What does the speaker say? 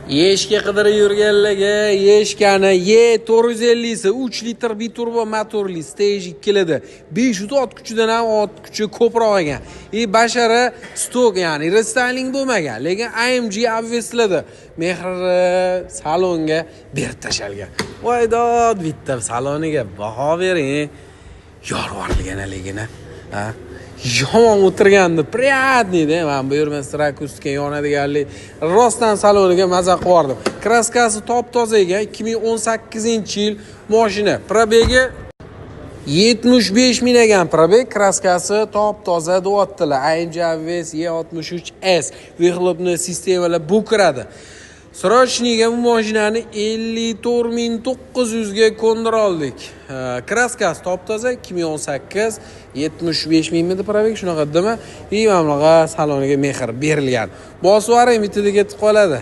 Yeshga qidirib yurganlarga Yeshkani Y450 si 3 litr biturbo motorli stage 2 500 ot kuchidan ham ot kuchi ko'proq ekan. Bashara stok, ya'ni restyling bo'lmagan, lekin AMG obvesladi. Mehr salonga berib tashalgan. Voydod bitta saloniga baho bering. Yorvorilganligini, ha? Yomon o'tirgandi, приятный-da. Men bu yerda Strakusga yonadiganlik rostdan saloniga maza qildim. Kraskasi top-toza ekan, 2018-yil mashina. Probegi 75 ming ekan probeg, kraskasi top-toza deyaptilar. AMG AVS E63S выхлопная sistemalar bu kiradi. Srochniga bu mashinani 54.900 ga ko'ndira oldik. Kraskasi top-toza 2018, 75 ming midi probeg shunaqa dema. Mamlaqa saloniga mehr berilgan. Bosib yuboring, bitta ketib qoladi.